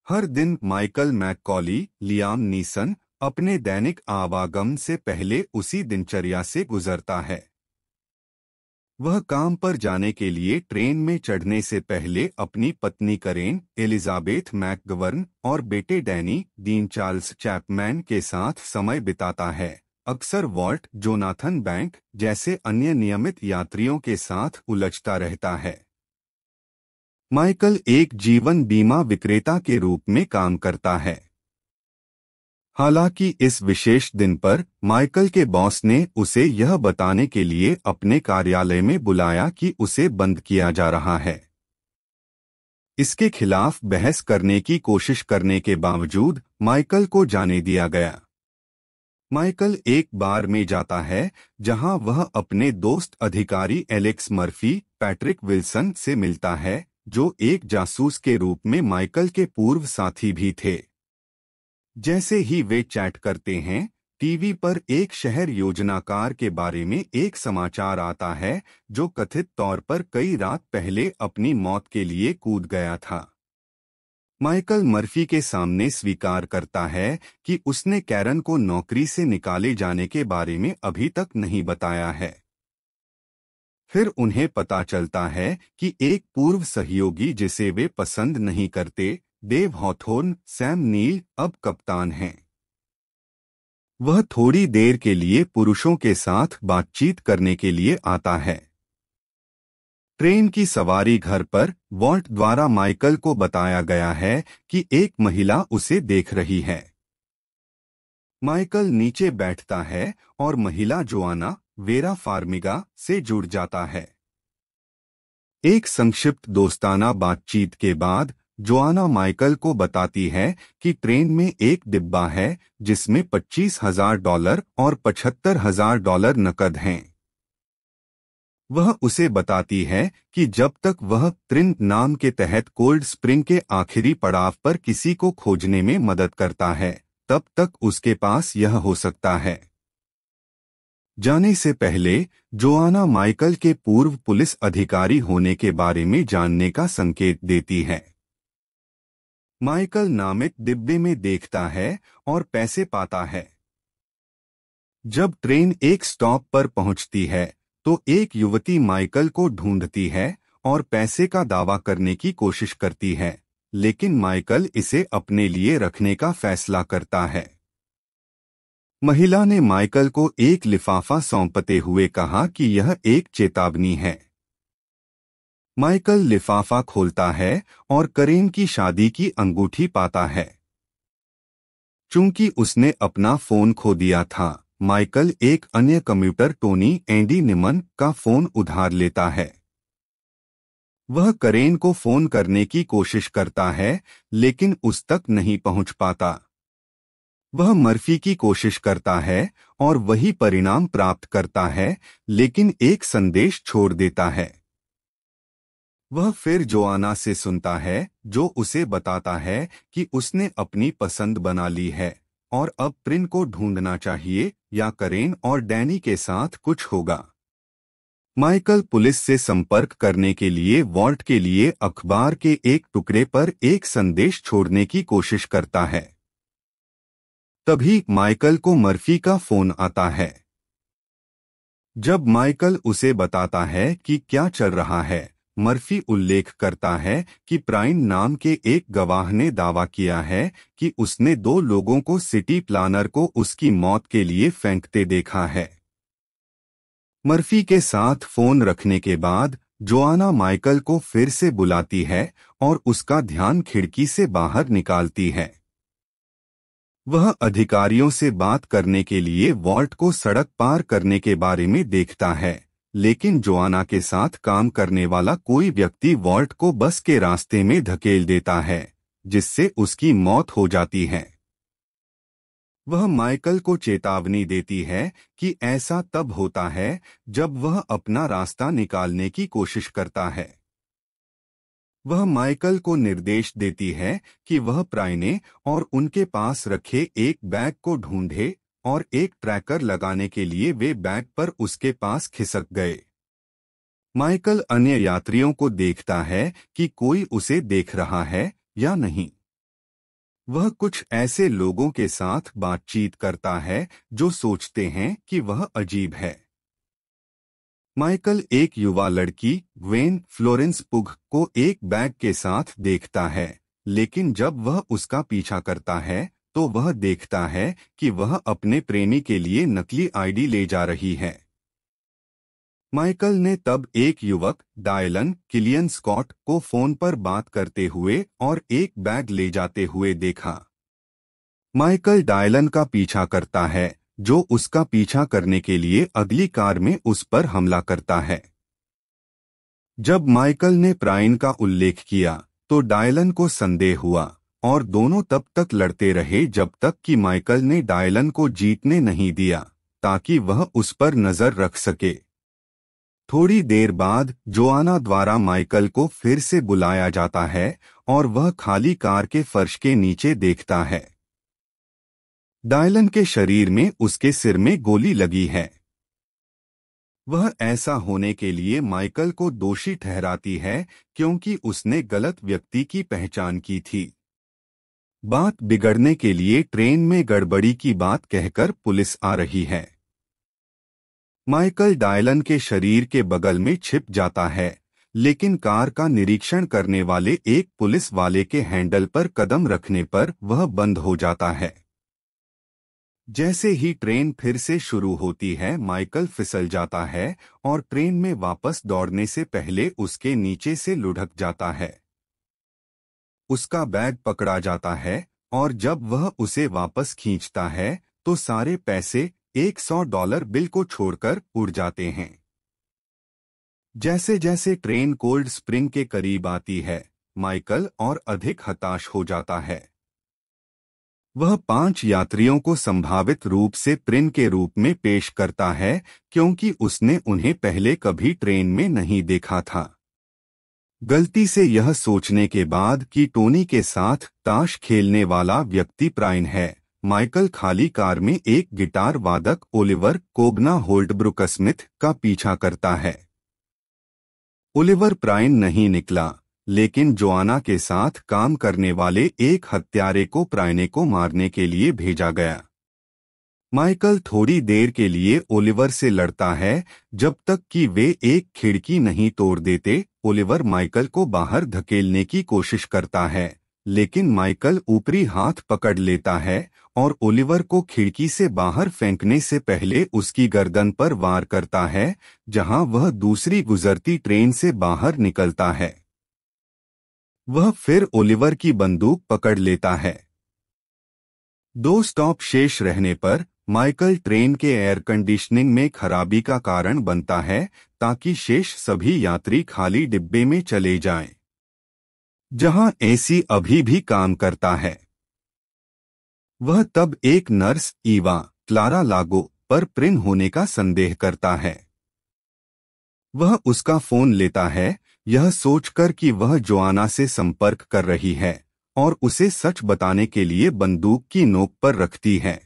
हर दिन Michael मैककॉली, Liam Neeson अपने दैनिक आवागमन से पहले उसी दिनचर्या से गुजरता है। वह काम पर जाने के लिए ट्रेन में चढ़ने से पहले अपनी पत्नी करेन, एलिजाबेथ मैकगवर्न और बेटे डैनी, डीन चार्ल्स चैपमैन के साथ समय बिताता है। अक्सर वॉल्ट जोनाथन बैंक जैसे अन्य नियमित यात्रियों के साथ उलझता रहता है। माइकल एक जीवन बीमा विक्रेता के रूप में काम करता है। हालांकि इस विशेष दिन पर माइकल के बॉस ने उसे यह बताने के लिए अपने कार्यालय में बुलाया कि उसे बंद किया जा रहा है। इसके खिलाफ बहस करने की कोशिश करने के बावजूद माइकल को जाने दिया गया। माइकल एक बार में जाता है जहां वह अपने दोस्त अधिकारी एलेक्स मर्फी, पैट्रिक विल्सन से मिलता है, जो एक जासूस के रूप में माइकल के पूर्व साथी भी थे। जैसे ही वे चैट करते हैं, टीवी पर एक शहर योजनाकार के बारे में एक समाचार आता है जो कथित तौर पर कई रात पहले अपनी मौत के लिए कूद गया था। माइकल मर्फी के सामने स्वीकार करता है कि उसने कैरन को नौकरी से निकाले जाने के बारे में अभी तक नहीं बताया है। फिर उन्हें पता चलता है कि एक पूर्व सहयोगी जिसे वे पसंद नहीं करते, डेव हॉथोर्न, सैम नील, अब कप्तान हैं। वह थोड़ी देर के लिए पुरुषों के साथ बातचीत करने के लिए आता है। ट्रेन की सवारी घर पर वॉल्ट द्वारा माइकल को बताया गया है कि एक महिला उसे देख रही है। माइकल नीचे बैठता है और महिला जोआना, वेरा फार्मिगा से जुड़ जाता है। एक संक्षिप्त दोस्ताना बातचीत के बाद जोआना माइकल को बताती है कि ट्रेन में एक डिब्बा है जिसमें $25,000 और $75,000 नकद हैं। वह उसे बताती है कि जब तक वह त्रिन नाम के तहत कोल्ड स्प्रिंग के आखिरी पड़ाव पर किसी को खोजने में मदद करता है, तब तक उसके पास यह हो सकता है। जाने से पहले जोआना माइकल के पूर्व पुलिस अधिकारी होने के बारे में जानने का संकेत देती है। माइकल नामित डिब्बे में देखता है और पैसे पाता है। जब ट्रेन एक स्टॉप पर पहुंचती है तो एक युवती माइकल को ढूंढती है और पैसे का दावा करने की कोशिश करती है, लेकिन माइकल इसे अपने लिए रखने का फैसला करता है। महिला ने माइकल को एक लिफाफा सौंपते हुए कहा कि यह एक चेतावनी है। माइकल लिफाफा खोलता है और करेन की शादी की अंगूठी पाता है। चूंकि उसने अपना फोन खो दिया था, माइकल एक अन्य कम्यूटर टोनी एंडी निमन का फोन उधार लेता है। वह करेन को फोन करने की कोशिश करता है, लेकिन उस तक नहीं पहुंच पाता। वह मर्फी की कोशिश करता है और वही परिणाम प्राप्त करता है, लेकिन एक संदेश छोड़ देता है। वह फिर जोआना से सुनता है, जो उसे बताता है कि उसने अपनी पसंद बना ली है और अब प्रिन को ढूंढना चाहिए या करेन और डैनी के साथ कुछ होगा। माइकल पुलिस से संपर्क करने के लिए वॉल्ट के लिए अखबार के एक टुकड़े पर एक संदेश छोड़ने की कोशिश करता है। तभी माइकल को मर्फी का फोन आता है। जब माइकल उसे बताता है कि क्या चल रहा है, मर्फी उल्लेख करता है कि प्राइन नाम के एक गवाह ने दावा किया है कि उसने 2 लोगों को सिटी प्लानर को उसकी मौत के लिए फेंकते देखा है। मर्फी के साथ फोन रखने के बाद जोआना माइकल को फिर से बुलाती है और उसका ध्यान खिड़की से बाहर निकालती है। वह अधिकारियों से बात करने के लिए वॉल्ट को सड़क पार करने के बारे में देखता है, लेकिन जोआना के साथ काम करने वाला कोई व्यक्ति वॉल्ट को बस के रास्ते में धकेल देता है, जिससे उसकी मौत हो जाती है। वह माइकल को चेतावनी देती है कि ऐसा तब होता है जब वह अपना रास्ता निकालने की कोशिश करता है। वह माइकल को निर्देश देती है कि वह प्राइने और उनके पास रखे एक बैग को ढूंढे और एक ट्रैकर लगाने के लिए वे बैग पर उसके पास खिसक गए। माइकल अन्य यात्रियों को देखता है कि कोई उसे देख रहा है या नहीं। वह कुछ ऐसे लोगों के साथ बातचीत करता है जो सोचते हैं कि वह अजीब है। माइकल एक युवा लड़की ग्वेन फ्लोरेंस पुग को एक बैग के साथ देखता है, लेकिन जब वह उसका पीछा करता है तो वह देखता है कि वह अपने प्रेमी के लिए नकली आईडी ले जा रही है। माइकल ने तब एक युवक डायलन किलियन स्कॉट को फोन पर बात करते हुए और एक बैग ले जाते हुए देखा। माइकल डायलन का पीछा करता है, जो उसका पीछा करने के लिए अगली कार में उस पर हमला करता है। जब माइकल ने प्राइन का उल्लेख किया तो डायलन को संदेह हुआ और दोनों तब तक लड़ते रहे जब तक कि माइकल ने डायलन को जीतने नहीं दिया ताकि वह उस पर नजर रख सके। थोड़ी देर बाद जोआना द्वारा माइकल को फिर से बुलाया जाता है और वह खाली कार के फर्श के नीचे देखता है। डायलन के शरीर में उसके सिर में गोली लगी है। वह ऐसा होने के लिए माइकल को दोषी ठहराती है क्योंकि उसने गलत व्यक्ति की पहचान की थी। बात बिगड़ने के लिए ट्रेन में गड़बड़ी की बात कहकर पुलिस आ रही है। माइकल डायलन के शरीर के बगल में छिप जाता है, लेकिन कार का निरीक्षण करने वाले एक पुलिस वाले के हैंडल पर कदम रखने पर वह बंद हो जाता है। जैसे ही ट्रेन फिर से शुरू होती है, माइकल फिसल जाता है और ट्रेन में वापस दौड़ने से पहले उसके नीचे से लुढ़क जाता है। उसका बैग पकड़ा जाता है और जब वह उसे वापस खींचता है तो सारे पैसे $100 बिल को छोड़कर उड़ जाते हैं। जैसे जैसे ट्रेन कोल्ड स्प्रिंग के करीब आती है, माइकल और अधिक हताश हो जाता है। वह 5 यात्रियों को संभावित रूप से प्रिन के रूप में पेश करता है क्योंकि उसने उन्हें पहले कभी ट्रेन में नहीं देखा था। गलती से यह सोचने के बाद कि टोनी के साथ ताश खेलने वाला व्यक्ति प्राइन है, माइकल खाली कार में एक गिटार वादक ओलिवर कोबना होल्डब्रुक स्मिथ का पीछा करता है। ओलिवर प्राइन नहीं निकला, लेकिन जोआना के साथ काम करने वाले एक हत्यारे को प्राइने को मारने के लिए भेजा गया। माइकल थोड़ी देर के लिए ओलिवर से लड़ता है जब तक कि वे एक खिड़की नहीं तोड़ देते। ओलिवर माइकल को बाहर धकेलने की कोशिश करता है, लेकिन माइकल ऊपरी हाथ पकड़ लेता है और ओलिवर को खिड़की से बाहर फेंकने से पहले उसकी गर्दन पर वार करता है, जहां वह दूसरी गुजरती ट्रेन से बाहर निकलता है। वह फिर ओलिवर की बंदूक पकड़ लेता है। 2 स्टॉप शेष रहने पर माइकल ट्रेन के एयर कंडीशनिंग में खराबी का कारण बनता है ताकि शेष सभी यात्री खाली डिब्बे में चले जाएं, जहां एसी अभी भी काम करता है। वह तब एक नर्स ईवा क्लारा लागो पर प्रिन होने का संदेह करता है। वह उसका फोन लेता है, यह सोचकर कि वह जोआना से संपर्क कर रही है और उसे सच बताने के लिए बंदूक की नोक पर रखती है।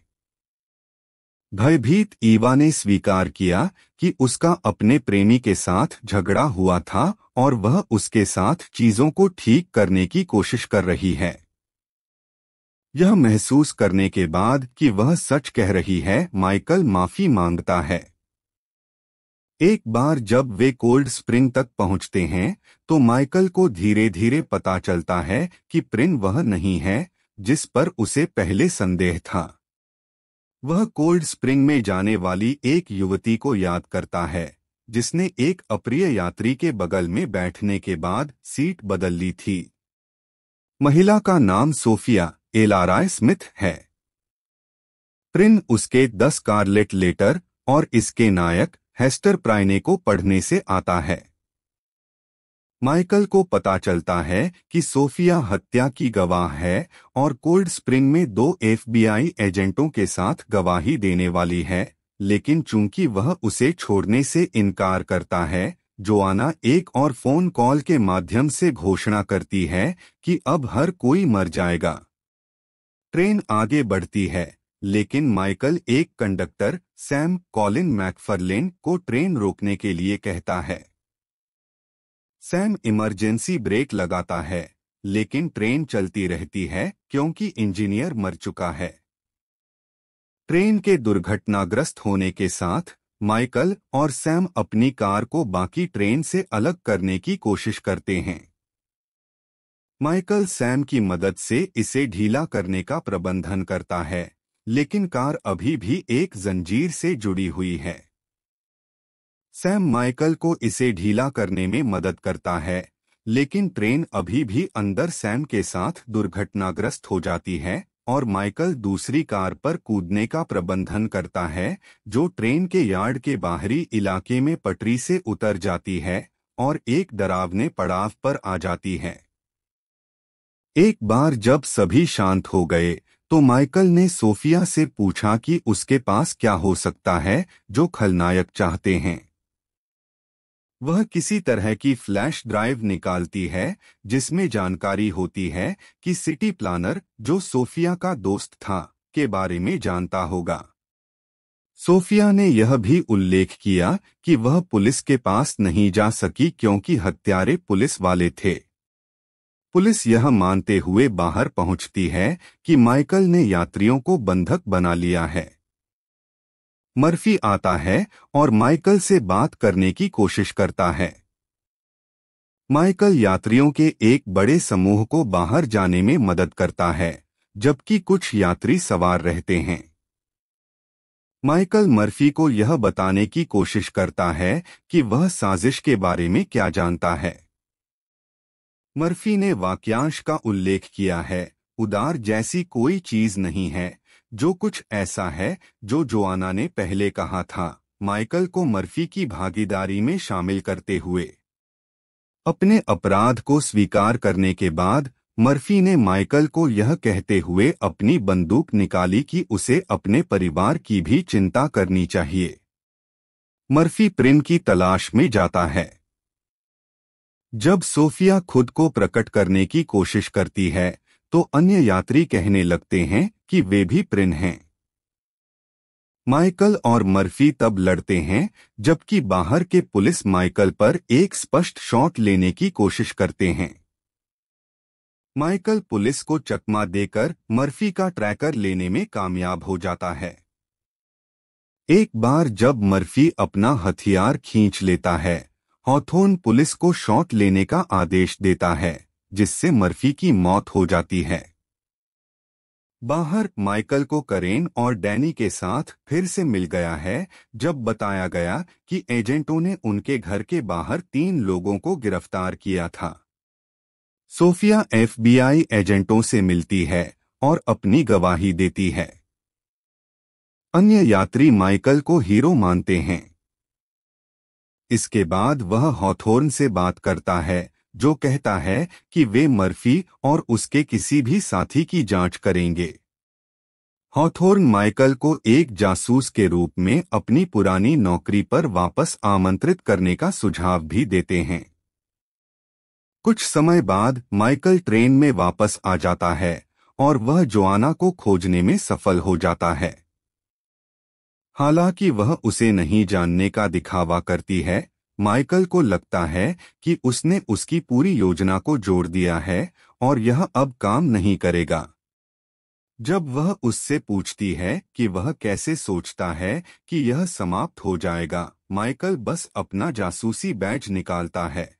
भयभीत ईवा ने स्वीकार किया कि उसका अपने प्रेमी के साथ झगड़ा हुआ था और वह उसके साथ चीजों को ठीक करने की कोशिश कर रही है। यह महसूस करने के बाद कि वह सच कह रही है, माइकल माफी मांगता है। एक बार जब वे कोल्ड स्प्रिंग तक पहुंचते हैं तो माइकल को धीरे धीरे पता चलता है कि प्रिन वह नहीं है जिस पर उसे पहले संदेह था। वह कोल्ड स्प्रिंग में जाने वाली एक युवती को याद करता है जिसने एक अप्रिय यात्री के बगल में बैठने के बाद सीट बदल ली थी। महिला का नाम सोफिया एलाराय स्मिथ है। प्रिन उसके 10 स्कारलेट लेटर और इसके नायक हेस्टर प्राइने को पढ़ने से आता है। माइकल को पता चलता है कि सोफिया हत्या की गवाह है और कोल्ड स्प्रिंग में 2 FBI एजेंटों के साथ गवाही देने वाली है, लेकिन चूंकि वह उसे छोड़ने से इनकार करता है, जोआना एक और फोन कॉल के माध्यम से घोषणा करती है कि अब हर कोई मर जाएगा। ट्रेन आगे बढ़ती है, लेकिन माइकल एक कंडक्टर सैम कॉलिन मैकफरलेन को ट्रेन रोकने के लिए कहता है। सैम इमरजेंसी ब्रेक लगाता है, लेकिन ट्रेन चलती रहती है क्योंकि इंजीनियर मर चुका है। ट्रेन के दुर्घटनाग्रस्त होने के साथ माइकल और सैम अपनी कार को बाकी ट्रेन से अलग करने की कोशिश करते हैं। माइकल सैम की मदद से इसे ढीला करने का प्रबंधन करता है, लेकिन कार अभी भी एक जंजीर से जुड़ी हुई है। सैम माइकल को इसे ढीला करने में मदद करता है, लेकिन ट्रेन अभी भी अंदर सैम के साथ दुर्घटनाग्रस्त हो जाती है और माइकल दूसरी कार पर कूदने का प्रबंधन करता है, जो ट्रेन के यार्ड के बाहरी इलाके में पटरी से उतर जाती है और एक डरावने पड़ाव पर आ जाती है। एक बार जब सभी शांत हो गए तो माइकल ने सोफिया से पूछा कि उसके पास क्या हो सकता है जो खलनायक चाहते हैं। वह किसी तरह की फ्लैश ड्राइव निकालती है जिसमें जानकारी होती है कि सिटी प्लानर, जो सोफिया का दोस्त था, के बारे में जानता होगा। सोफिया ने यह भी उल्लेख किया कि वह पुलिस के पास नहीं जा सकी क्योंकि हत्यारे पुलिस वाले थे। पुलिस यह मानते हुए बाहर पहुंचती है कि माइकल ने यात्रियों को बंधक बना लिया है। मर्फी आता है और माइकल से बात करने की कोशिश करता है। माइकल यात्रियों के एक बड़े समूह को बाहर जाने में मदद करता है, जबकि कुछ यात्री सवार रहते हैं। माइकल मर्फी को यह बताने की कोशिश करता है कि वह साजिश के बारे में क्या जानता है। मर्फी ने वाक्यांश का उल्लेख किया है, उदार जैसी कोई चीज नहीं है, जो कुछ ऐसा है जो जोआना ने पहले कहा था, माइकल को मर्फी की भागीदारी में शामिल करते हुए। अपने अपराध को स्वीकार करने के बाद मर्फी ने माइकल को यह कहते हुए अपनी बंदूक निकाली कि उसे अपने परिवार की भी चिंता करनी चाहिए। मर्फी प्रिन की तलाश में जाता है। जब सोफिया खुद को प्रकट करने की कोशिश करती है तो अन्य यात्री कहने लगते हैं कि वे भी प्रिन हैं। माइकल और मर्फी तब लड़ते हैं जबकि बाहर के पुलिस माइकल पर एक स्पष्ट शॉट लेने की कोशिश करते हैं। माइकल पुलिस को चकमा देकर मर्फी का ट्रैकर लेने में कामयाब हो जाता है। एक बार जब मर्फी अपना हथियार खींच लेता है, हॉथोर्न पुलिस को शॉट लेने का आदेश देता है, जिससे मर्फी की मौत हो जाती है। बाहर माइकल को करेन और डैनी के साथ फिर से मिल गया है जब बताया गया कि एजेंटों ने उनके घर के बाहर 3 लोगों को गिरफ्तार किया था। सोफिया FBI एजेंटों से मिलती है और अपनी गवाही देती है। अन्य यात्री माइकल को हीरो मानते हैं। इसके बाद वह हॉथोर्न से बात करता है, जो कहता है कि वे मर्फी और उसके किसी भी साथी की जांच करेंगे। हॉथोर्न माइकल को एक जासूस के रूप में अपनी पुरानी नौकरी पर वापस आमंत्रित करने का सुझाव भी देते हैं। कुछ समय बाद माइकल ट्रेन में वापस आ जाता है और वह जोआना को खोजने में सफल हो जाता है। हालांकि वह उसे नहीं जानने का दिखावा करती है, माइकल को लगता है कि उसने उसकी पूरी योजना को जोड़ दिया है और यह अब काम नहीं करेगा। जब वह उससे पूछती है कि वह कैसे सोचता है कि यह समाप्त हो जाएगा, माइकल बस अपना जासूसी बैज निकालता है।